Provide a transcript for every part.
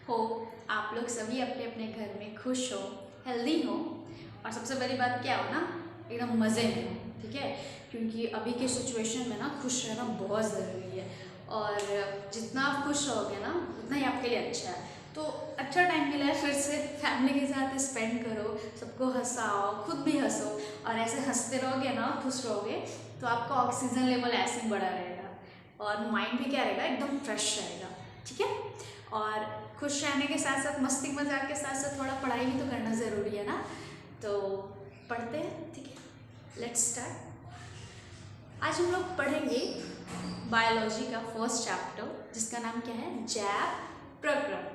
हो आप लोग सभी अपने अपने घर में खुश हो, हेल्दी हो और सबसे बड़ी बात क्या हो ना, एकदम मज़े में हो। ठीक है, क्योंकि अभी के सिचुएशन में ना खुश रहना बहुत ज़रूरी है और जितना आप खुश रहोगे ना उतना ही आपके लिए अच्छा है। तो अच्छा टाइम मिला है, फिर से फैमिली के साथ स्पेंड करो, सबको हंसाओ, खुद भी हंसो और ऐसे हंसते रहोगे ना, खुश रहोगे तो आपका ऑक्सीजन लेवल ऐसे ही बढ़ा रहेगा और माइंड भी क्या रहेगा, एकदम फ्रेश रहेगा। ठीक है, और खुश रहने के साथ साथ मस्ती मजाक के साथ साथ थोड़ा पढ़ाई भी तो करना ज़रूरी है ना, तो पढ़ते हैं। ठीक है, लेट्स स्टार्ट। आज हम लोग पढ़ेंगे बायोलॉजी का फर्स्ट चैप्टर जिसका नाम क्या है, जैव प्रक्रम।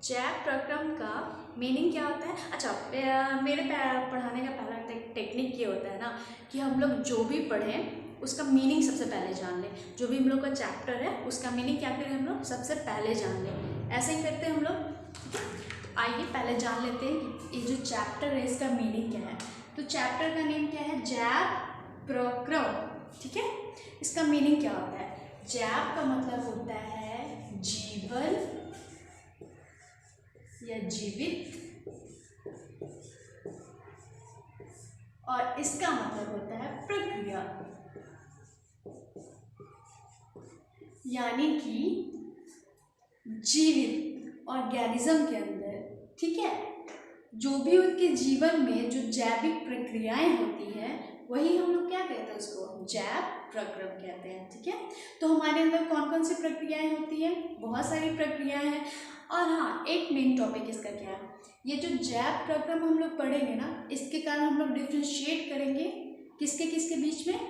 जैव प्रक्रम का मीनिंग क्या होता है? अच्छा, मेरे पढ़ाने का पहला टेक्निक ये होता है ना कि हम लोग जो भी पढ़ें उसका मीनिंग सबसे पहले जान लें। जो भी हम लोग का चैप्टर है उसका मीनिंग क्या करें, हम लोग सबसे पहले जान लें। ऐसे ही करते हैं हम लोग। आइए पहले जान लेते हैं कि ये जो चैप्टर है इसका मीनिंग क्या है। तो चैप्टर का नेम क्या है, जैव प्रक्रम। ठीक है, इसका मीनिंग क्या होता है? जैव का मतलब होता है जीवन या जीवित, और इसका मतलब होता है प्रक्रिया, यानी कि जीवित ऑर्गेनिज्म के अंदर, ठीक है, जो भी उनके जीवन में जो जैविक प्रक्रियाएं होती हैं वही हम लोग क्या कहते हैं, उसको जैव प्रक्रम कहते हैं। ठीक है, तो हमारे अंदर कौन कौन सी प्रक्रियाएं होती हैं? बहुत सारी प्रक्रियाएं हैं। और हाँ, एक मेन टॉपिक इसका क्या है, ये जो जैव प्रक्रम हम लोग पढ़ेंगे ना, इसके कारण हम लोग डिफ्रेंशिएट करेंगे किसके किसके बीच में,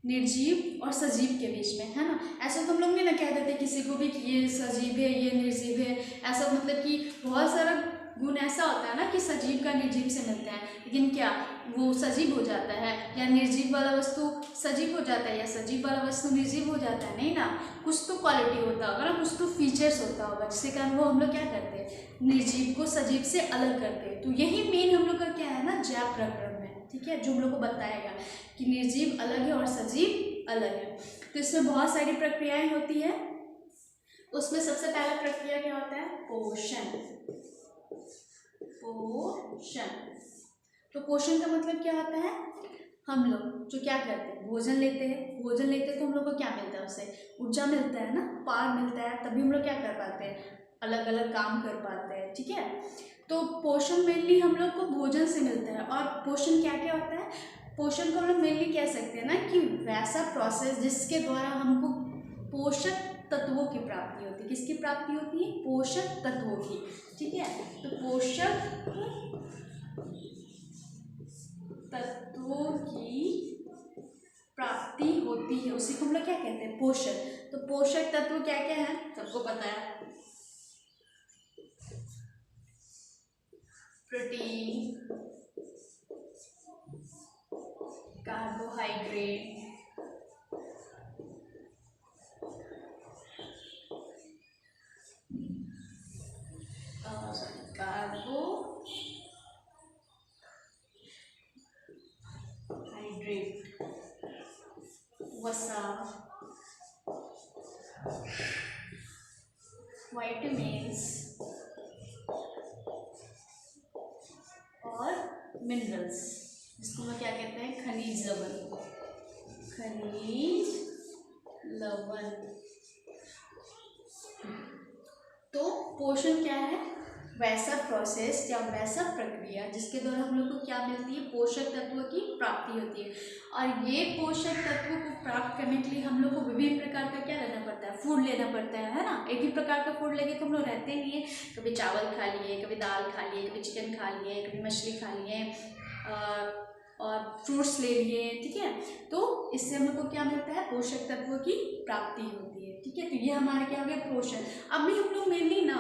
निर्जीव और सजीव के बीच में, है ना। ऐसा तो हम लोग नहीं ना कह देते किसी को भी कि ये सजीव है ये निर्जीव है, ऐसा मतलब कि बहुत सारा गुण ऐसा होता है ना कि सजीव का निर्जीव से मिलता है, लेकिन क्या वो सजीव हो जाता है या निर्जीव वाला वस्तु सजीव हो जाता है या सजीव वाला वस्तु निर्जीव हो जाता है? नहीं ना, कुछ तो क्वालिटी होता होगा ना, कुछ तो फीचर्स होता होगा जिसके कारण वो हम लोग क्या करते हैं, निर्जीव को सजीव से अलग करते हैं। तो यही मेन हम लोग का क्या है ना, जैव प्रक्रम है। ठीक है, जो हम लोग को बताएगा कि निर्जीव अलग है और सजीव अलग है। तो इसमें बहुत सारी प्रक्रियाएं होती है। उसमें सबसे पहला प्रक्रिया क्या होता है, पोषण। पोषण, तो पोषण का मतलब क्या होता है, हम लोग जो क्या करते हैं, भोजन लेते हैं। भोजन लेते हैं तो हम लोग को क्या मिलता है, उससे ऊर्जा मिलता है ना, पावर मिलता है, तभी हम लोग क्या कर पाते हैं, अलग अलग काम कर पाते हैं। ठीक है, तो पोषण मेनली हम लोग को भोजन से मिलता है। और पोषण क्या क्या होता है, पोषण को हम लोग मेनली कह सकते हैं ना कि वैसा प्रोसेस जिसके द्वारा हमको पोषक तत्वों की प्राप्ति होती है। किसकी प्राप्ति होती है, पोषक तत्वों की। ठीक है, तो पोषक तत्वों की प्राप्ति होती है, उसी को हम लोग क्या कहते हैं, पोषक। तो पोषक तत्व क्या क्या है, सबको पता है, प्रोटीन, कार्बोहाइड्रेट, कार्बोहाइड्रेट, वसा, विटामिन्स और मिनरल्स, जिसको हम क्या कहते हैं, खनिज लवण। खनिज लवण। तो पोषण क्या है, वैसा प्रोसेस या वैसा प्रक्रिया जिसके द्वारा हम लोग को क्या मिलती है, पोषक तत्वों की प्राप्ति होती है। और ये पोषक तत्वों को प्राप्त करने के लिए हम लोग को विभिन्न प्रकार का क्या लेना पड़ता है, फूड लेना पड़ता है ना। एक ही प्रकार का फूड लेके तो हम लोग रहते नहीं है, कभी चावल खा लिए, कभी दाल खा लिए, कभी चिकन खा लिए, कभी मछली खा लिए और फ्रूट्स ले लिए। ठीक है, तो इससे हम लोग को क्या मिलता है, पोषक तत्वों की प्राप्ति होती है। ठीक है, तो ये हमारे क्या हो गया, पोषण। अभी हम लोग मेनली ना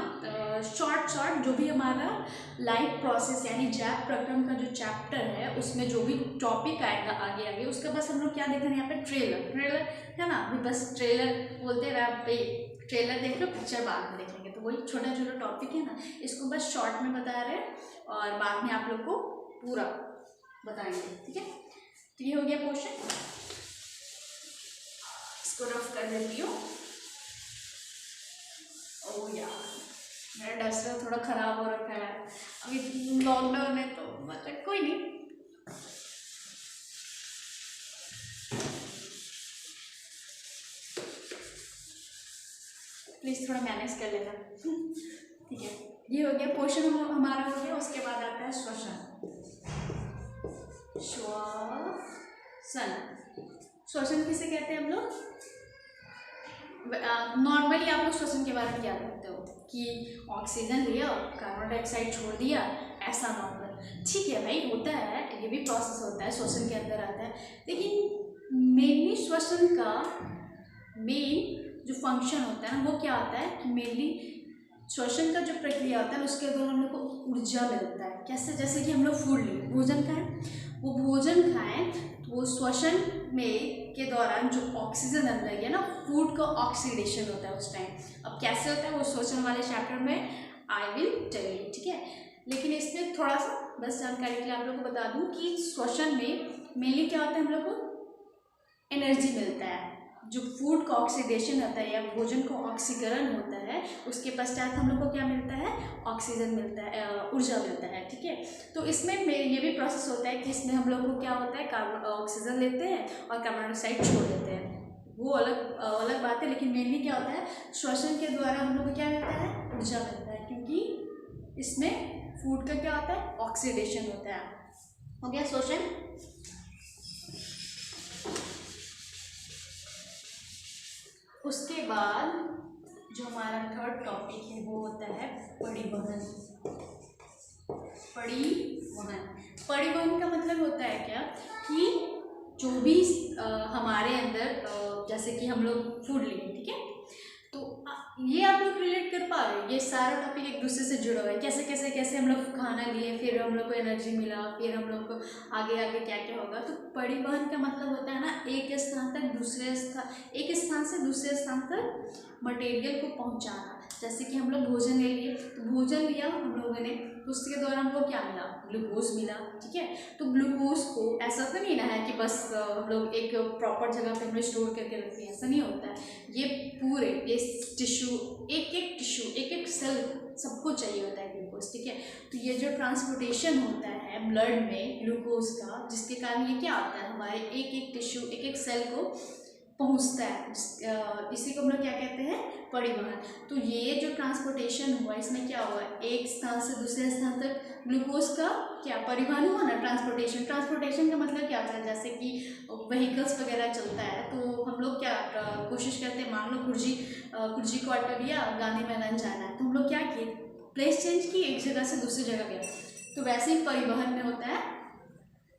शॉर्ट जो भी हमारा लाइफ प्रोसेस यानी जैव प्रक्रम का जो चैप्टर है उसमें जो भी टॉपिक आएगा आगे आगे, उसका बस हम लोग क्या देख रहे हैं यहाँ पे, ट्रेलर है ना। अभी बस ट्रेलर बोलते हैं, आप ट्रेलर देख लो, पिक्चर बाद में देखेंगे। तो वही छोटा छोटा टॉपिक है ना, इसको बस शॉर्ट में बता रहे हैं और बाद में आप लोग को पूरा बताएंगे। ठीक है, तो ये हो गया पोषण। इसको रफ कर देती हूँ। ओह यार, मेरा डस्टर थोड़ा ख़राब हो रखा है अभी लॉकडाउन है, तो मतलब कोई नहीं। प्लीज़ थोड़ा मैनेज कर लेना, ठीक है। ये हो गया पोषण, हमारा हो गया। उसके बाद आता है श्वसन। श्वसन, श्वसन किसे कहते हैं हम लोग? नॉर्मली आप लोग श्वसन के बारे में क्या करते हो कि ऑक्सीजन लिया, कार्बन डाइऑक्साइड छोड़ दिया, ऐसा नॉर्मल, ठीक है भाई, होता है, ये भी प्रोसेस होता है, श्वसन के अंदर आता है। लेकिन मेनली श्वसन का मेन जो फंक्शन होता है वो क्या होता है कि मेनली श्वसन का जो प्रक्रिया होता है उसके दौरान हम लोग को ऊर्जा मिलता है। कैसे? जैसे कि हम लोग फूड लें, भोजन खाएं, वो भोजन खाएं तो वो श्वसन में के दौरान जो ऑक्सीजन अंदर है ना, फूड का ऑक्सीडेशन होता है उस टाइम। अब कैसे होता है वो श्वसन वाले चैप्टर में आई विल टेल यू, ठीक है। लेकिन इसमें थोड़ा सा बस जानकारी के लिए आप लोगों को बता दूं कि श्वसन में मेनली क्या होता है, हम लोग को एनर्जी मिलता है। जो फूड का ऑक्सीडेशन होता है या भोजन का ऑक्सीकरण होता है, उसके पश्चात हम लोग को क्या मिलता है? ऑक्सीजन मिलता है, ऊर्जा मिलता है, ठीक है। तो इसमें ये भी प्रोसेस होता है कि इसमें हम लोग को क्या होता है, कार्बन ऑक्सीजन लेते हैं और कार्बन डाइऑक्साइड छोड़ देते हैं, वो अलग बात है। लेकिन मेनली क्या होता है, श्वसन के द्वारा हम लोग को क्या मिलता है? ऊर्जा मिलता है, क्योंकि इसमें फूड का क्या होता है? ऑक्सीडेशन होता है। हो गया श्वसन। उसके बाद जो हमारा थर्ड टॉपिक है वो होता है परिवहन। परिवहन का मतलब होता है क्या कि जो भी हमारे अंदर जैसे कि हम लोग फूड लेंगे, ठीक है, तो ये आप लोग रिलेट कर पा रहे हो, ये सारा टॉपिक एक दूसरे से जुड़ा हुआ है। कैसे कैसे कैसे हम लोग खाना लिए, फिर हम लोग को एनर्जी मिला, फिर हम लोग को आगे आगे क्या क्या होगा। तो परिवहन का मतलब होता है ना, एक स्थान से दूसरे स्थान तक मटेरियल को पहुंचाना। जैसे कि हम लोग भोजन ले लिए, तो भोजन लिया हम लोगों ने, तो उसके दौरान हमको क्या मिला? ग्लूकोज मिला, ठीक है। तो ग्लूकोज को ऐसा तो नहीं ना है कि बस हम लोग एक प्रॉपर जगह पे हम लोग स्टोर करके रखते हैं, ऐसा नहीं होता है। ये पूरे ये टिश्यू, एक एक सेल सबको चाहिए होता है ग्लूकोज, ठीक है। तो ये जो ट्रांसपोर्टेशन होता है ब्लड में ग्लूकोज का, जिसके कारण ये क्या होता है, हमारे एक एक टिश्यू, एक एक सेल को पहुंचता है, इसी को हम लोग क्या कहते हैं? परिवहन। तो ये जो ट्रांसपोर्टेशन हुआ, इसमें क्या हुआ, एक स्थान से दूसरे स्थान तक ग्लूकोज का क्या परिवहन हुआ ना, ट्रांसपोर्टेशन का मतलब क्या होता है, जैसे कि व्हीकल्स वगैरह चलता है, तो हम लोग क्या कोशिश करते हैं, मान लो कुर्जी को ऑटो लिया, गांधी मैदान जाना है, तो हम लोग क्या किए, प्लेस चेंज की, एक जगह से दूसरी जगह गए। तो वैसे ही परिवहन में होता है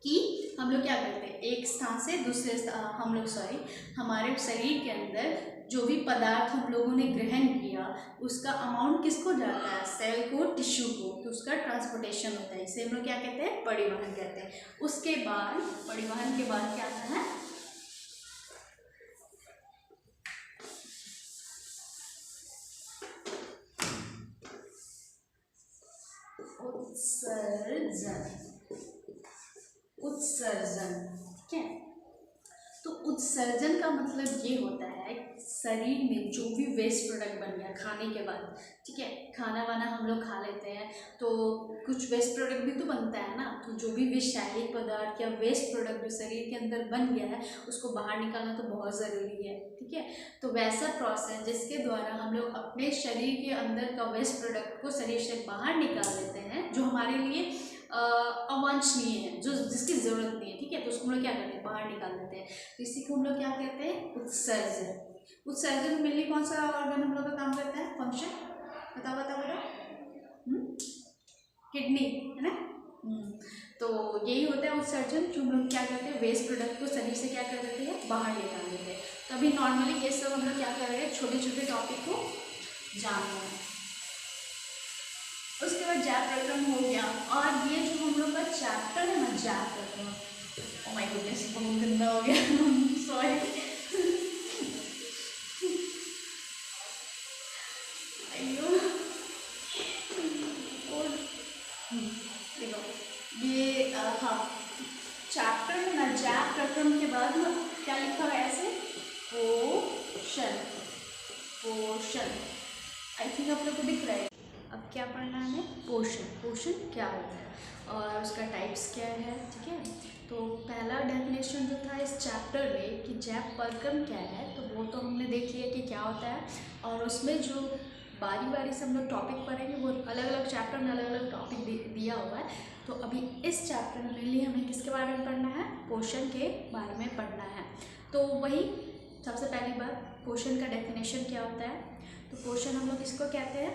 कि हम लोग क्या करते हैं, एक स्थान से दूसरे हमारे शरीर के अंदर जो भी पदार्थ हम लोगों ने ग्रहण किया, उसका अमाउंट किसको जाता है? सेल को, टिश्यू को, तो उसका ट्रांसपोर्टेशन होता है। इसे हम लोग क्या कहते हैं? परिवहन कहते हैं। उसके बाद परिवहन के बाद क्या आता है? उत्सर्जन, ठीक है। तो उत्सर्जन का मतलब ये होता है शरीर में जो भी वेस्ट प्रोडक्ट बन गया खाने के बाद, ठीक है, खाना वाना हम लोग खा लेते हैं तो कुछ वेस्ट प्रोडक्ट भी तो बनता है ना, तो जो भी विषैले पदार्थ या वेस्ट प्रोडक्ट जो शरीर के अंदर बन गया है उसको बाहर निकालना तो बहुत ज़रूरी है, ठीक है। तो वैसा प्रोसेस जिसके द्वारा हम लोग अपने शरीर के अंदर का वेस्ट प्रोडक्ट को शरीर से बाहर निकाल लेते हैं, जो हमारे लिए अवांछनीय है, जो जिसकी ज़रूरत नहीं है, ठीक है, तो उसको हम लोग क्या करते हैं? बाहर निकाल देते हैं। तो इसी को हम लोग क्या कहते हैं? उत्सर्जन। उत्सर्जन में मेनली कौन सा ऑर्गन हम लोग का काम करता है? फंक्शन बताओ। किडनी है ना। तो यही होता है उत्सर्जन, जो हम लोग क्या करते हैं, वेस्ट प्रोडक्ट को शरीर से क्या कर देते हैं? बाहर निकाल देते हैं। तो अभी नॉर्मली ये सब हम लोग क्या कर रहे हैं? छोटे छोटे टॉपिक को जान रहे हैं। उसके बाद जैव प्रक्रम हो गया, और ये जो हम लोग का चैप्टर है ना, जैव प्रक्रम, ओह माय गुडनेस, बहुत गंदा हो गया, सॉरी। अयो, देखो ये हाँ, चैप्टर है ना, जैव प्रक्रम के बाद ना क्या लिखा हुआ है ऐसे? पोषण। आई थिंक आप लोग को दिख रहा है। अब क्या पढ़ना है हमें? पोषण। पोषण क्या होता है और उसका टाइप्स क्या है, ठीक है। तो पहला डेफिनेशन जो था इस चैप्टर में कि जैव परिक्रम क्या है, तो वो तो हमने देख लिया कि क्या होता है। और उसमें जो बारी बारी से हम लोग टॉपिक पढ़ेंगे, वो अलग अलग चैप्टर में अलग अलग टॉपिक दिया हुआ है। तो अभी इस चैप्टर में मेनली हमें किसके बारे में पढ़ना है? पोषण के बारे में पढ़ना है। तो वही सबसे पहली बात, पोषण का डेफिनेशन क्या होता है? तो पोषण हम लोग किसको कहते हैं?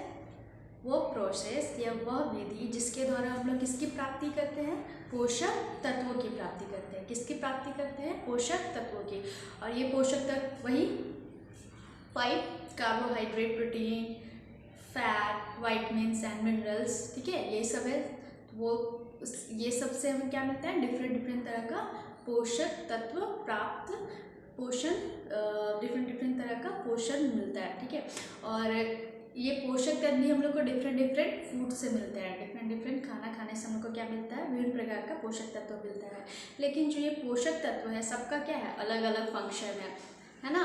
वो प्रोसेस या वह विधि जिसके द्वारा हम लोग किसकी प्राप्ति करते हैं? पोषक तत्वों की प्राप्ति करते हैं। किसकी प्राप्ति करते हैं? पोषक तत्वों की। और ये पोषक तत्व वही 5 carbohydrate, protein, fat, vitamins and minerals, ठीक है, ये सब है। वो ये सब से हमें क्या मिलता है? डिफरेंट तरह का पोषक तत्व प्राप्त, पोषण, डिफरेंट तरह का पोषण मिलता है, ठीक है। और ये पोषक तत्व भी हम लोग को डिफरेंट फूड से मिलते हैं। डिफरेंट खाना खाने से हम लोग को क्या मिलता है? विभिन्न प्रकार का पोषक तत्व मिलता है। लेकिन जो ये पोषक तत्व है सबका क्या है? अलग अलग फंक्शन है ना।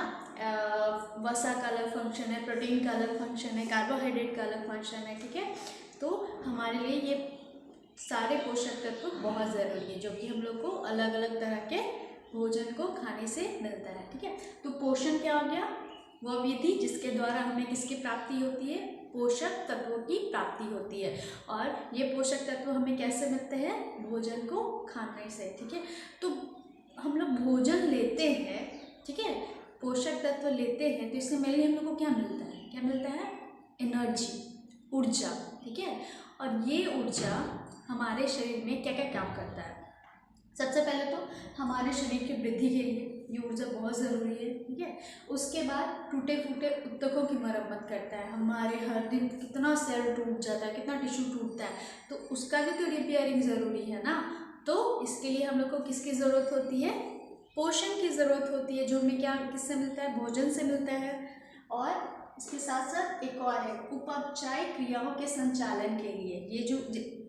वसा का अलग फंक्शन है, प्रोटीन का अलग फंक्शन है, कार्बोहाइड्रेट का अलग फंक्शन है, ठीक है। तो हमारे लिए ये सारे पोषक तत्व बहुत ज़रूरी है, जो कि हम लोग को अलग अलग तरह के भोजन को खाने से मिलता है, ठीक है। तो पोषण क्या हो गया? वह विधि जिसके द्वारा हमें किसकी प्राप्ति होती है? पोषक तत्वों की प्राप्ति होती है। और ये पोषक तत्व हमें कैसे मिलते हैं? भोजन को खाने से, ठीक है। तो हम लोग भोजन लेते हैं, ठीक है, पोषक तत्व लेते हैं, तो इससे मेनली हम लोग को क्या मिलता है? क्या मिलता है? एनर्जी, ऊर्जा, ठीक है। और ये ऊर्जा हमारे शरीर में क्या क्या काम करता है? सबसे पहले तो हमारे शरीर की वृद्धि के लिए ये ऊर्जा बहुत ज़रूरी है, ठीक है। उसके बाद टूटे फूटे ऊतकों की मरम्मत करता है। हमारे हर दिन कितना सेल टूट जाता है, कितना टिश्यू टूटता है, तो उसका भी तो रिपेयरिंग ज़रूरी है ना। तो इसके लिए हम लोग को किसकी ज़रूरत होती है? पोषण की ज़रूरत होती है, जो हमें क्या किससे मिलता है? भोजन से मिलता है। और इसके साथ साथ एक और है, उपापचय क्रियाओं के संचालन के लिए ये जो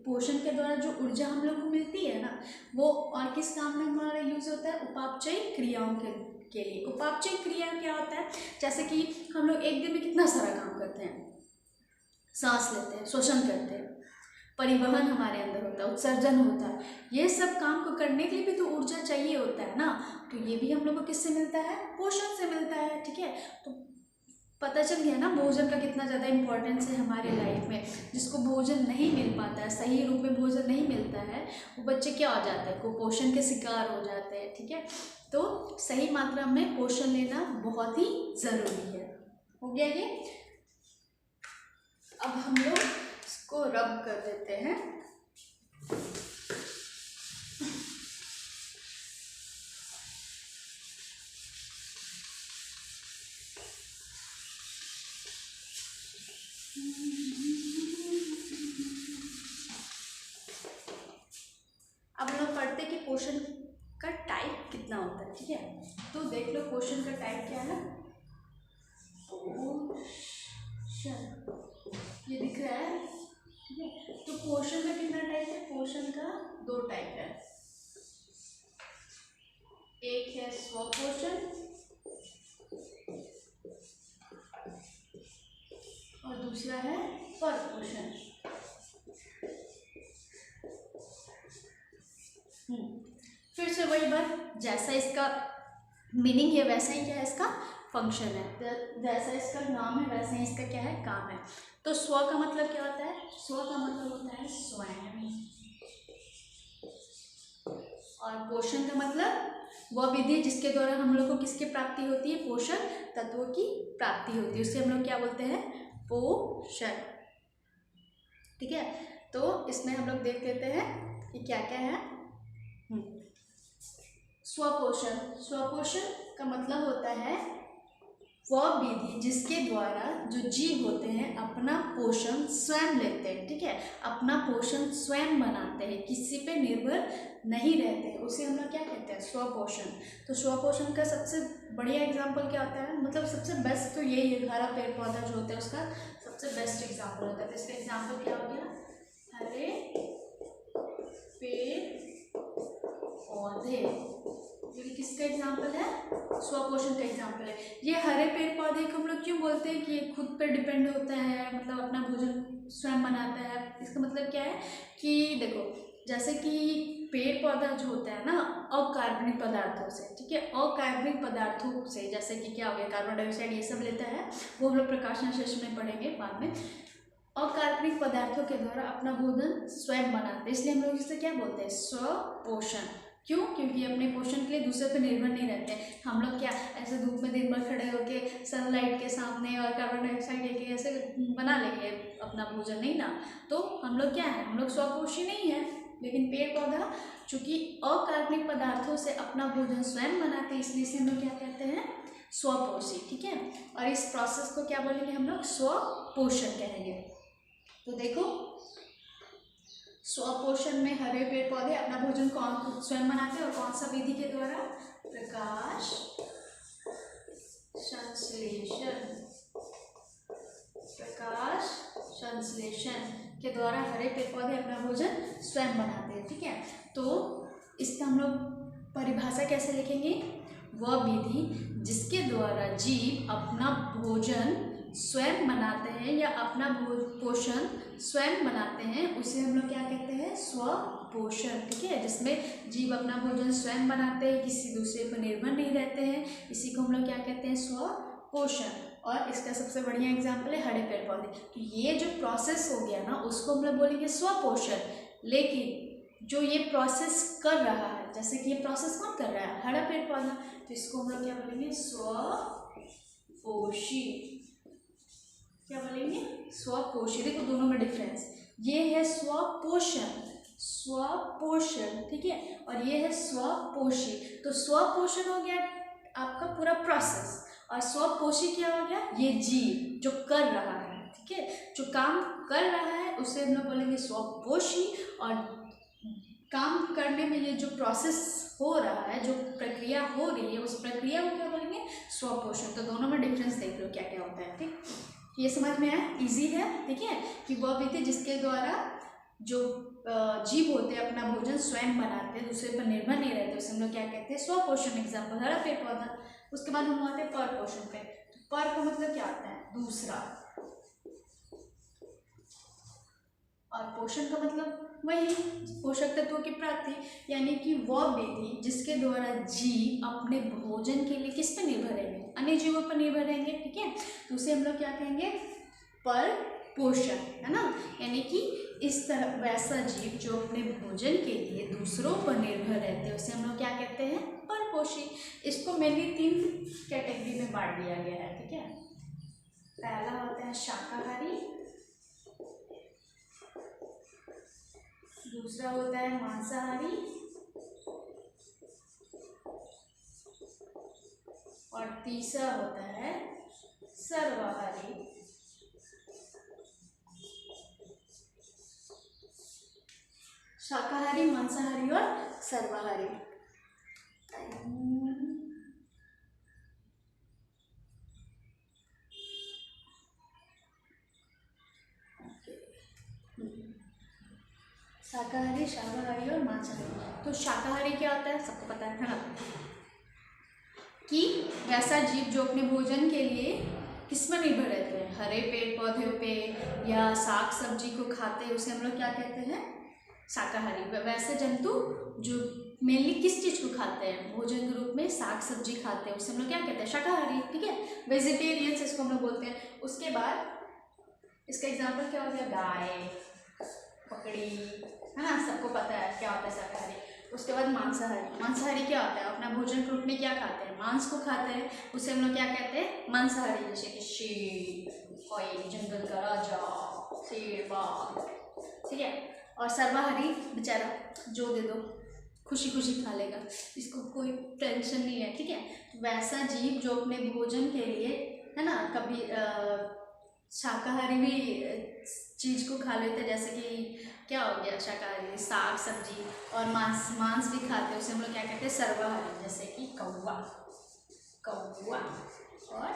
पोषण के द्वारा जो ऊर्जा हम लोग को मिलती है ना, वो और किस काम में हमारा यूज़ होता है? उपापचय क्रियाओं के लिए। उपापचय क्रिया क्या होता है? जैसे कि हम लोग एक दिन में कितना सारा काम करते हैं, सांस लेते हैं, श्वसन करते हैं, परिवहन हमारे अंदर होता है, उत्सर्जन होता है, ये सब काम को करने के लिए भी तो ऊर्जा चाहिए होता है ना। तो ये भी हम लोग को किससे मिलता है? पोषण से मिलता है, ठीक है। तो पता चल गया ना भोजन का कितना ज़्यादा इम्पोर्टेंस है हमारे लाइफ में। जिसको भोजन नहीं मिल पाता है, सही रूप में भोजन नहीं मिलता है, वो बच्चे क्या हो जाते हैं? कुपोषण के शिकार हो जाते हैं, ठीक है। तो सही मात्रा में पोषण लेना बहुत ही ज़रूरी है। हो गया ये। अब हम लोग इसको रब कर देते हैं। अब हम लोग पढ़ते हैं कि पोषण का टाइप कितना होता है, ठीक है। तो देख लो पोषण का टाइप क्या है। पोषण ये दिख रहा है, ठीक है। तो पोषण का कितना टाइप है? पोषण का 2 टाइप है। एक है स्वपोषण और दूसरा है परपोषण। फिर से वही बात, जैसा इसका मीनिंग है वैसा ही क्या है इसका फंक्शन है, जैसा इसका नाम है वैसा ही इसका क्या है? काम है। तो स्व का मतलब क्या होता है? स्व का मतलब होता है स्वयं। और पोषण का मतलब वह विधि जिसके द्वारा हम लोग को किसकी प्राप्ति होती है? पोषक तत्वों की प्राप्ति होती है, उसे हम लोग क्या बोलते हैं? पोषण, ठीक है। तो इसमें हम लोग देख लेते हैं कि क्या क्या है। स्वपोषण, स्वपोषण का मतलब होता है वह विधि जिसके द्वारा जो जीव होते हैं अपना पोषण स्वयं लेते हैं, ठीक है, अपना पोषण स्वयं बनाते हैं, किसी पे निर्भर नहीं रहते हैं, उसे हम लोग क्या कहते हैं? स्वपोषण। तो स्वपोषण का सबसे बढ़िया एग्जाम्पल क्या होता है? मतलब सबसे बेस्ट तो यही है, हरा पेड़ पौधा जो होता है उसका सबसे बेस्ट एग्जाम्पल होता है। तो इसका एग्जाम्पल क्या हो गया? हरे पेड़ पौधे, ये किसका एग्जाम्पल है? स्वपोषण का एग्जाम्पल है। ये हरे पेड़ पौधे को हम लोग क्यों बोलते हैं कि ये खुद पर डिपेंड होता है, मतलब अपना भोजन स्वयं बनाता है। इसका मतलब क्या है कि देखो, जैसे कि पेड़ पौधा जो होता है ना अकार्बनिक पदार्थों से, ठीक है, अकार्बनिक पदार्थों से, जैसे कि क्या हो गया, कार्बन डाइऑक्साइड ये सब लेता है, वो हम लोग प्रकाश संश्लेषण में पढ़ेंगे बाद में। अकार्बनिक पदार्थों के द्वारा अपना भोजन स्वयं बनाते हैं, इसलिए हम लोग इसे क्या बोलते हैं? स्वपोषण। क्यों? क्योंकि अपने पोषण के लिए दूसरे पर निर्भर नहीं रहते हैं। हम लोग क्या ऐसे धूप में दिन भर खड़े होकर सनलाइट के सामने और कार्बन डाइऑक्साइड लेके ऐसे बना लेंगे अपना भोजन? नहीं ना। तो हम लोग क्या है? हम लोग स्वपोषी नहीं है। लेकिन पेड़ पौधा चूंकि अकार्बनिक पदार्थों से अपना भोजन स्वयं बनाते हैं, इसलिए इसे हम लोग क्या कहते हैं? स्वपोषी, ठीक है। और इस प्रोसेस को क्या बोलेंगे हम लोग? स्वपोषण कहेंगे। तो देखो, स्वपोषण में हरे पेड़ पौधे अपना भोजन कौन स्वयं बनाते हैं और कौन सा विधि के द्वारा? प्रकाश संश्लेषण। प्रकाश संश्लेषण के द्वारा हरे पेड़ पौधे अपना भोजन स्वयं बनाते हैं, ठीक है। तो इसका हम लोग परिभाषा कैसे लिखेंगे? वह विधि जिसके द्वारा जीव अपना भोजन स्वयं बनाते हैं या अपना पोषण स्वयं बनाते हैं, उसे हम लोग क्या कहते हैं? स्वपोषण, ठीक है। जिसमें जीव अपना भोजन स्वयं बनाते हैं, किसी दूसरे पर निर्भर नहीं रहते हैं, इसी को हम लोग क्या कहते हैं? स्वपोषण। और इसका सबसे बढ़िया एग्जाम्पल है हरे पेड़ पौधे। तो ये जो प्रोसेस हो गया ना, उसको हम लोग बोलेंगे स्वपोषण। लेकिन जो ये प्रोसेस कर रहा है, जैसे कि ये प्रोसेस कौन कर रहा है? हरा पेड़ पौधा, तो इसको हम लोग क्या बोलेंगे? स्वपोषी। क्या बोलेंगे? स्वपोषी। देखो दोनों में डिफरेंस, ये है स्वपोषण, स्वपोषण, ठीक है, और ये है स्वपोषी। तो स्वपोषण हो गया आपका पूरा प्रोसेस, और स्वपोषी क्या हो गया? ये जीव जो कर रहा है, ठीक है, जो काम कर रहा है उसे हम लोग बोलेंगे स्वपोषी। और काम करने में ये जो प्रोसेस हो रहा है, जो प्रक्रिया हो रही है, उस प्रक्रिया को क्या बोलेंगे? स्वपोषण। तो दोनों में डिफरेंस देख लो क्या क्या होता है, ठीक। ये समझ में आया? इजी है, ठीक है, कि वह विधि जिसके द्वारा जो जीव होते हैं अपना भोजन स्वयं बनाते हैं, दूसरे पर निर्भर नहीं रहते, उसे हम लोग क्या कहते हैं? स्वपोषण। एग्जाम्पल हरा पेड़ पौधा। उसके बाद हम आते हैं पर पोषण पे। तो पर का मतलब क्या आता है? दूसरा। और पोषण का मतलब वही पोषक तत्वों की प्राप्ति, यानी कि वह विधि जिसके द्वारा जीव अपने भोजन के लिए किस पर निर्भर रहेंगे? अन्य जीवों पर निर्भर रहेंगे, ठीक है। तो उसे हम लोग क्या कहेंगे? पर पोषण, है ना। यानी कि इस तरह वैसा जीव जो अपने भोजन के लिए दूसरों पर निर्भर रहते हैं, उसे हम लोग क्या कहते हैं? परपोषी। इसको मेनली 3 कैटेगरी में बांट दिया गया है, ठीक है। पहला होता है शाकाहारी, दूसरा होता है मांसाहारी, और तीसरा होता है सर्वाहारी। शाकाहारी, मांसाहारी और सर्वाहारी। शाकाहारी, शाकाहारी और मांसाहारी। तो शाकाहारी क्या होता है? सबको पता है ना, कि वैसा जीव जो अपने भोजन के लिए किस पर निर्भर रहते हैं? हरे पेड़ पौधे पे या साग सब्जी को खाते हैं, उसे हम लोग क्या कहते हैं? शाकाहारी। वैसे जंतु जो मेनली किस चीज़ को खाते हैं? भोजन के रूप में साग सब्जी खाते हैं, उसे हम लोग क्या कहते हैं? शाकाहारी, ठीक है। वेजिटेरियंस इसको हम लोग बोलते हैं। उसके बाद इसका एग्जाम्पल क्या हो गया? गाय, बकरी, है ना, सबको पता है क्या होता है शाकाहारी। उसके बाद मांसाहारी। मांसाहारी क्या होता है? अपना भोजन के रूप में क्या खाते हैं? मांस को खाते हैं, उसे हम लोग क्या कहते हैं? मांसाहारी। जैसे कि शेर, कोई जंगल का राजा, शेर, बाघ, ठीक है। और सर्वाहारी बेचारा जो दे दो खुशी खुशी खा लेगा, इसको कोई टेंशन नहीं है, ठीक है। वैसा जीव जो अपने भोजन के लिए, है ना, कभी शाकाहारी भी चीज़ को खा लेते हैं, जैसे कि क्या हो गया? शाकाहारी साग सब्जी और मांस भी खाते हैं, उसे हम लोग क्या कहते हैं? सर्वाहारी। जैसे कि कौवा, कौवा और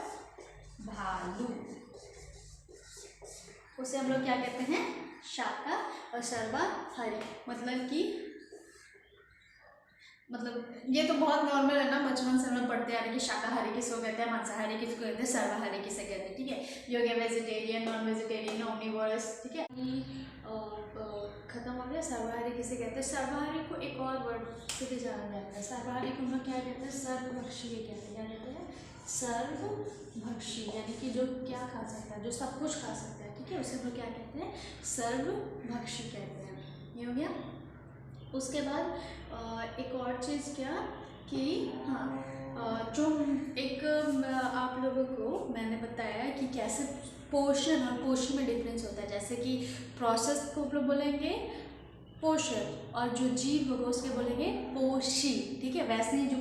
भालू, उसे हम लोग क्या कहते हैं? शाका और सर्वाहारी। मतलब कि मतलब ये तो बहुत नॉर्मल है ना, बचपन से हम लोग पढ़ते आ रहे हैं कि शाकाहारी किसको कहते हैं, मांसाहारी किसको कहते हैं, सर्वाहारी किसे कहते हैं, ठीक है। ये हो गया वेजिटेरियन, नॉन वेजिटेरियन, ओमनिवोरस, ठीक है। खत्म हो गया। सर्वाहारी किसे कहते हैं? सर्वाहारी को एक और वर्ड से भी जाना जाता है। सर्वाहारी को हम लोग क्या कहते हैं? सर्वभक्षी कहते हैं। क्या कहते हैं? सर्वभक्षी, यानी कि जो क्या खा सकता है, जो सब कुछ खा सकता है, ठीक है, उसे हम लोग क्या कहते हैं? सर्वभक्षी कहते हैं। ये हो गया। उसके बाद एक और चीज़ क्या कि हाँ, जो एक आप लोगों को मैंने बताया कि कैसे पोषण और पोषण में डिफरेंस होता है। जैसे कि प्रोसेस को हम लोग बोलेंगे पोषण, और जो जीव होगा उसके बोलेंगे पोषी, ठीक है। वैसे ही जो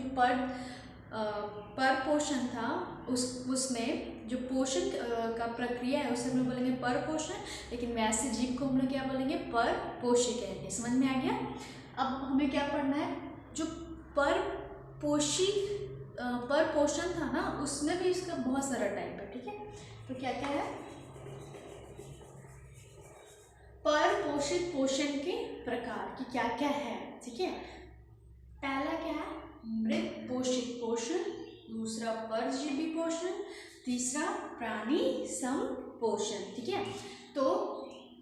पर पोषण था उसमें जो पोषण का प्रक्रिया है उसे हम लोग बोलेंगे पर पोषण, लेकिन वैसे जीव को हम लोग क्या बोलेंगे? पर पोषी कहेंगे। समझ में आ गया? अब हमें क्या पढ़ना है? जो पर पोषण था ना, उसमें भी इसका बहुत सारा टाइप है, ठीक है। तो क्या क्या है? पर पोषित पोषण के प्रकार की क्या क्या है, ठीक है। पहला क्या है? मृत पोषित पोषण, दूसरा परजीवी पोषण, तीसरा प्राणी संपोषण, ठीक है। तो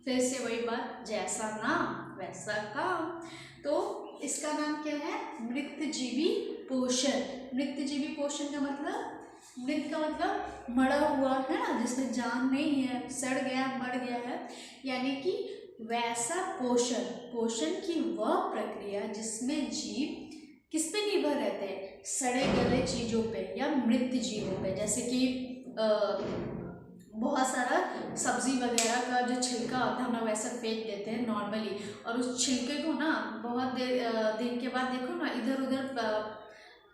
फिर से वही बात, जैसा नाम वैसा काम। तो इसका नाम क्या है? मृतजीवी पोषण। मृतजीवी पोषण का मतलब, मृत का मतलब मरा हुआ है ना, जिसमें जान नहीं है, सड़ गया, मर गया है, यानी कि वैसा पोषण। पोषण की वह प्रक्रिया जिसमें जीव किस पे निर्भर रहते हैं? सड़े गले चीज़ों पे या मृत जीवों पे। जैसे कि बहुत सारा सब्जी वगैरह का जो छिलका होता है हम लोग वैसा फेंक देते हैं नॉर्मली, और उस छिलके को ना बहुत दिन के बाद देखो ना, इधर उधर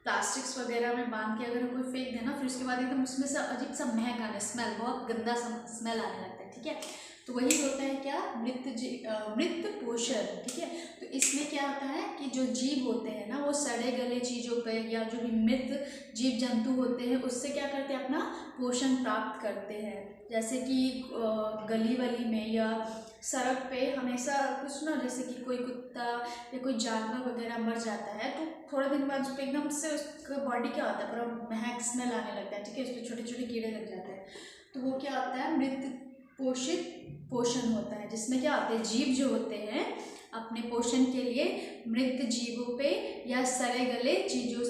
प्लास्टिक्स वगैरह में बांध के अगर कोई फेंक देना, फिर उसके बाद एकदम उसमें से अजीब सा महक आने, स्मेल, बहुत गंदा स्मेल आने लगता है, ठीक है। तो वही होता है क्या? मृत पोषण, ठीक है। तो इसमें क्या होता है कि जो जीव होते हैं ना, वो सड़े गले चीज़ों पे या जो भी मृत जीव जंतु होते हैं उससे क्या करते हैं? अपना पोषण प्राप्त करते हैं। जैसे कि गली वली में या सड़क पे हमेशा कुछ ना, जैसे कि कोई कुत्ता या कोई जानवर वगैरह मर जाता है, तो थोड़े दिन बाद उस पर एकदम से उसका बॉडी क्या होता है? पूरा महक स्मेल आने लगता है, ठीक है। उस पर छोटे छोटे कीड़े लग जाते हैं। तो वो क्या होता है? मृत पोषित पोषण होता है, जिसमें क्या होते हैं? जीव जो होते हैं अपने पोषण के लिए मृत जीवों पे या सड़े गले चीज़ों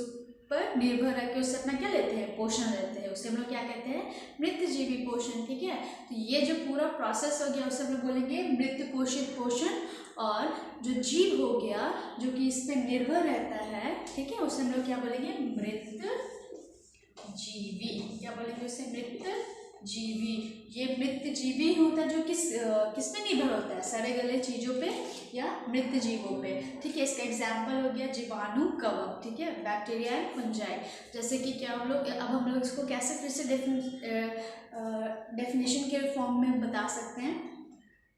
पर निर्भर रह के उससे अपना क्या लेते हैं? पोषण लेते हैं। उसे हम लोग क्या कहते हैं? मृतजीवी पोषण, ठीक है। तो ये जो पूरा प्रोसेस हो गया उसे हम लोग बोलेंगे मृत पोषित पोषण। और जो जीव हो गया जो कि इस पे निर्भर रहता है, ठीक है, उसे हम लोग क्या बोलेंगे? मृत जीवी। क्या बोलेंगे उसे? मृत जीवी। ये मृत जीवी होता है जो किस पे निर्भर होता है? सड़े गले चीज़ों पे या मृत जीवों पे, ठीक है। इसका एग्जाम्पल हो गया जीवाणु, कवक, ठीक है, बैक्टीरिया एंड फंजाई। जैसे कि क्या हम लोग इसको कैसे फिर से डेफिनेशन के फॉर्म में बता सकते हैं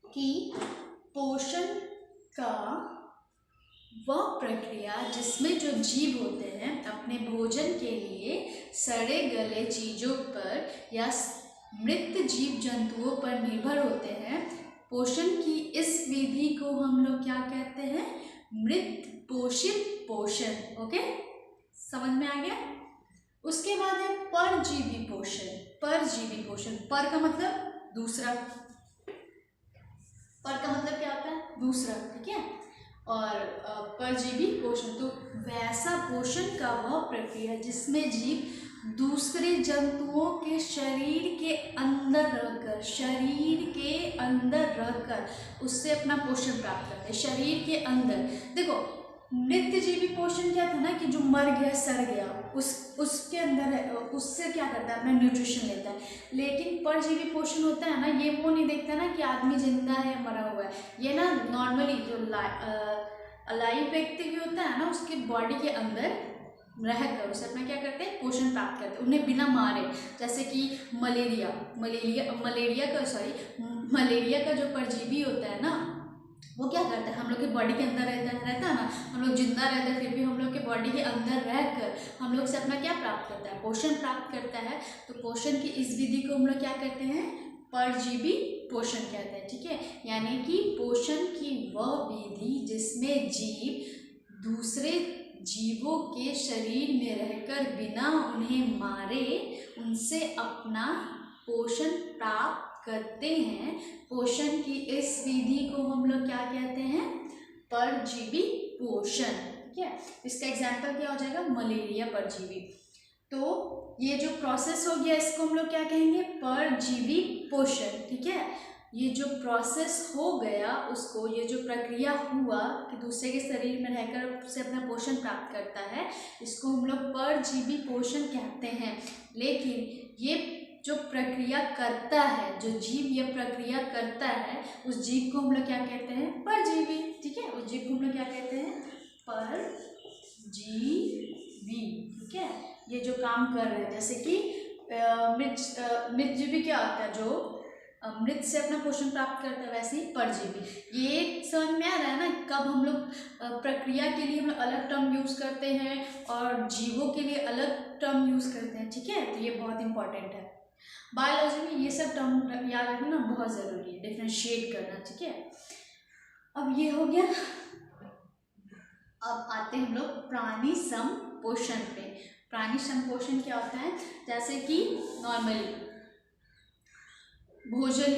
कि पोषण का वह प्रक्रिया जिसमें जो जीव होते हैं अपने भोजन के लिए सड़े गले चीज़ों पर या मृत जीव जंतुओं पर निर्भर होते हैं। पोषण की इस विधि को हम लोग क्या कहते हैं? मृत पोषित पोषण। ओके, समझ में आ गया? उसके बाद है परजीवी पोषण। परजीवी पोषण, पर का मतलब दूसरा, पर का मतलब क्या होता है? दूसरा, ठीक है। और परजीवी पोषण तो वैसा पोषण का वह प्रक्रिया जिसमें जीव दूसरे जंतुओं के शरीर के अंदर रहकर उससे अपना पोषण प्राप्त करते हैं। शरीर के अंदर देखो, मृतजीवी पोषण क्या था ना कि जो मर गया, सड़ गया, उसके अंदर है, उससे क्या करता है? अपना न्यूट्रिशन लेता है। लेकिन परजीवी पोषण होता है ना, ये वो नहीं देखता ना कि आदमी जिंदा है या मरा हुआ है। ये ना नॉर्मली जो अलाइव व्यक्ति भी होता है ना, उसके बॉडी के अंदर रहकर उसे अपना क्या करते हैं? पोषण प्राप्त करते हैं, उन्हें बिना मारे। जैसे कि मलेरिया का जो परजीवी होता है ना, वो क्या करता है? हम लोग के बॉडी के अंदर रहता है ना, हम लोग जिंदा रहते हैं, फिर भी हम लोग के बॉडी के अंदर रहकर हम लोग से अपना क्या प्राप्त करता है? पोषण प्राप्त करता है। तो पोषण की इस विधि को हम लोग क्या कहते हैं? परजीवी पोषण कहते हैं, ठीक है। यानी कि पोषण की वह विधि जिसमें जीव दूसरे जीवों के शरीर में रहकर बिना उन्हें मारे उनसे अपना पोषण प्राप्त करते हैं। पोषण की इस विधि को हम लोग क्या कहते हैं? परजीवी पोषण। ठीक है, इसका एग्जाम्पल क्या हो जाएगा? मलेरिया परजीवी। तो ये जो प्रोसेस हो गया इसको हम लोग क्या कहेंगे? परजीवी पोषण। ठीक है, ये जो प्रोसेस हो गया उसको, ये जो प्रक्रिया हुआ कि दूसरे के शरीर में रहकर उससे अपना पोषण प्राप्त करता है, इसको हम लोग परजीवी पोषण कहते हैं। लेकिन ये जो प्रक्रिया करता है, जो जीव ये प्रक्रिया करता है, उस जीव को हम लोग क्या कहते हैं? परजीवी। ठीक है, उस जीव को हम लोग क्या कहते हैं? परजीवी। ठीक है, ये जो काम कर रहे हैं, जैसे कि मृतजीवी क्या होता है? जो मृत से अपना पोषण प्राप्त करता है, वैसे ही परजीवी। ये समझ में आ रहा है ना कब हम लोग प्रक्रिया के लिए हम लोग अलग टर्म यूज़ करते हैं और जीवों के लिए अलग टर्म यूज़ करते हैं। ठीक है, तो ये बहुत इंपॉर्टेंट है। बायोलॉजी में ये सब टर्म याद रखना बहुत ज़रूरी है, डिफ्रेंशिएट करना। ठीक है, अब ये हो गया। अब आते हैं हम लोग प्राणी संपोषण पे। प्राणी संपोषण क्या होता है? जैसे कि नॉर्मली भोजन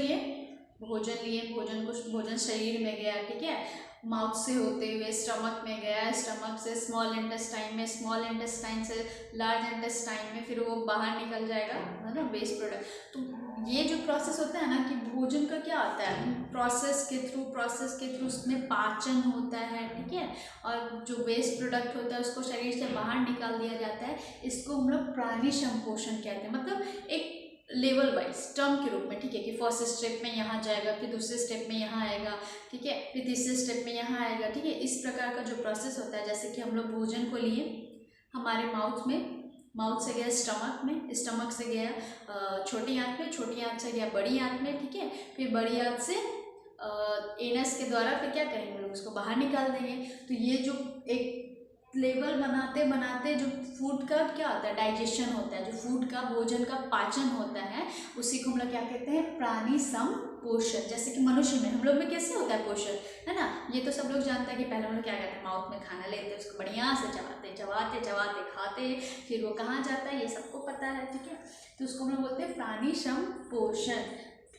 शरीर में गया। ठीक है, माउथ से होते हुए स्टमक में गया, स्टमक से स्मॉल इंटेस्टाइन में, स्मॉल इंटेस्टाइन से लार्ज इंटेस्टाइन में, फिर वो बाहर निकल जाएगा, है ना, वेस्ट प्रोडक्ट। तो ये जो प्रोसेस होता है ना कि भोजन का क्या होता है? प्रोसेस के थ्रू उसमें पाचन होता है। ठीक है, और जो वेस्ट प्रोडक्ट होता है उसको शरीर से बाहर निकाल दिया जाता है। इसको हम लोग प्राणी संपोषण कहते हैं, मतलब एक लेवल वाइज टर्म के रूप में। ठीक है, कि फर्स्ट स्टेप में यहाँ जाएगा, फिर दूसरे स्टेप में यहाँ आएगा। ठीक है, फिर तीसरे स्टेप में यहाँ आएगा। ठीक है, इस प्रकार का जो प्रोसेस होता है, जैसे कि हम लोग भोजन को लिए हमारे माउथ से गया स्टमक में, स्टमक से गया छोटी आंत में, छोटी आंत से गया बड़ी आंत में। ठीक है, फिर बड़ी आंत से एनस के द्वारा फिर क्या करेंगे लोग? उसको बाहर निकाल देंगे। तो ये जो एक लेवल बनाते बनाते जो फूड का क्या होता है? डाइजेशन होता है, जो फूड का, भोजन का पाचन होता है, उसी को हम लोग क्या कहते हैं? प्राणी संपोषण। जैसे कि मनुष्य में, हम लोग में कैसे होता है पोषण, है ना? ये तो सब लोग जानते हैं कि पहले हम लोग क्या करते हैं? माउथ में खाना लेते हैं, उसको बढ़िया से चबाते खाते, फिर वो कहाँ जाता है ये सबको पता है। ठीक है, तो उसको हम लोग बोलते हैं प्राणी संपोषण।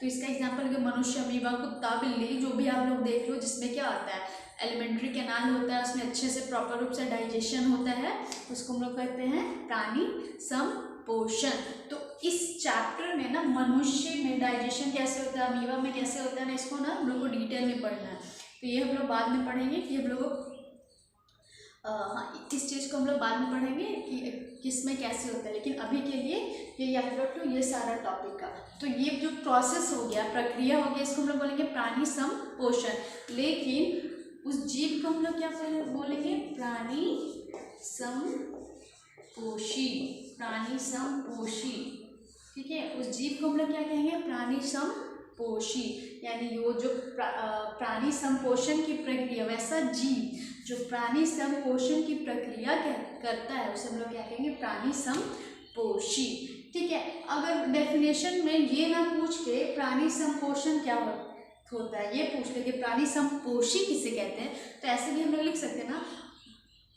तो इसका एग्जाम्पल कि मनुष्य, अमीबा, कुत्ता, बिल्ली, जो भी आप लोग देख लो, जिसमें क्या होता है? एलिमेंट्री कैनाल होता है, उसमें अच्छे से प्रॉपर रूप से डाइजेशन होता है, उसको हम लोग कहते हैं प्राणी संपोषण। तो इस चैप्टर में ना मनुष्य में डाइजेशन कैसे होता है, अमीबा में कैसे होता है ना, इसको ना हम लोग को डिटेल में पढ़ना है। तो ये हम लोग बाद में पढ़ेंगे कि हम लोग हाँ, इस चीज़ को हम लोग बाद में पढ़ेंगे कि किस में कैसे होता है। लेकिन अभी के लिए ये याद रख लो, ये सारा टॉपिक का। तो ये जो प्रोसेस हो गया, प्रक्रिया हो गया, इसको हम लोग बोलेंगे प्राणी संपोषण। लेकिन उस जीव को हम लोग क्या बोलेंगे? प्राणी संपोषी। प्राणी संपोषी। ठीक है, उस जीव को हम लोग क्या कहेंगे? प्राणी संपोषी। यानी वो जो प्राणी संपोषण की प्रक्रिया, वैसा जीव जो प्राणी संपोषण की प्रक्रिया करता है, उसे हम लोग क्या कहेंगे? प्राणी संपोषी। ठीक है, अगर डेफिनेशन में ये ना पूछ के प्राणी संपोषण क्या होता है ये पूछ ले कि प्राणी संपोषी किसे कहते हैं, तो ऐसे भी हम लोग लिख सकते हैं ना,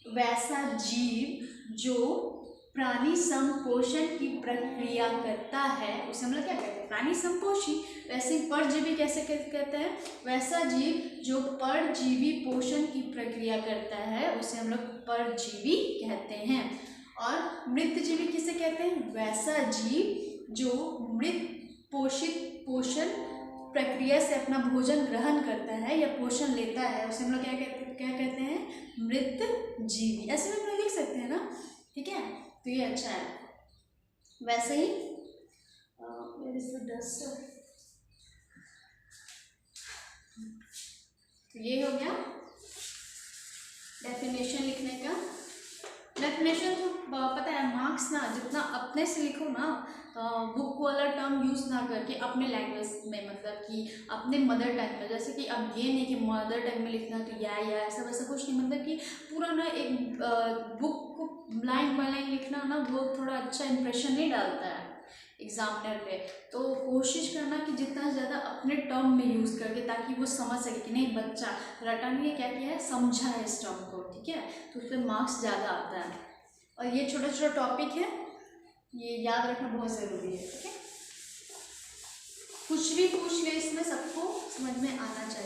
वैसा जीव जो प्राणी संपोषण की प्रक्रिया करता है उसे हम लोग क्या कहते हैं? प्राणी संपोषी। वैसे परजीवी कैसे कहते हैं? वैसा जीव जो परजीवी पोषण की प्रक्रिया करता है उसे हम लोग परजीवी कहते हैं। और मृतजीवी किसे कहते हैं? वैसा जीव जो मृत पोषित पोषण प्रक्रिया से अपना भोजन ग्रहण करता है या पोषण लेता है, उसे हम लोग क्या कहते हैं? मृत जीवी। ऐसे भी हम लोग लिख सकते हैं ना। ठीक है, तो ये अच्छा है। वैसे ही तो ये हो गया डेफिनेशन लिखने का। डेफिनेशन तो पता है मार्क्स ना जितना अपने से लिखो ना, बुक वाला टर्म यूज़ ना करके अपने लैंग्वेज में, मतलब कि अपने मदर टंग में। जैसे कि अब ये नहीं कि मदर टंग में लिखना तो या ऐसा वैसा कुछ नहीं, मतलब कि पूरा ना एक बुक को लाइन बाय लाइन लिखना ना वो थोड़ा अच्छा इंप्रेशन नहीं डालता है। एग्जामिनर पे, तो कोशिश करना कि जितना ज़्यादा अपने टर्म में यूज़ करके, ताकि वो समझ सके कि नहीं बच्चा रटा नहीं है, क्या किया है, समझा है इस टर्म को, ठीक है, तो उस पर मार्क्स ज़्यादा आता है। और ये छोटा छोटा टॉपिक है, ये याद रखना बहुत ज़रूरी है, ठीक है। कुछ भी पूछ ले इसमें सबको समझ में आना चाहिए।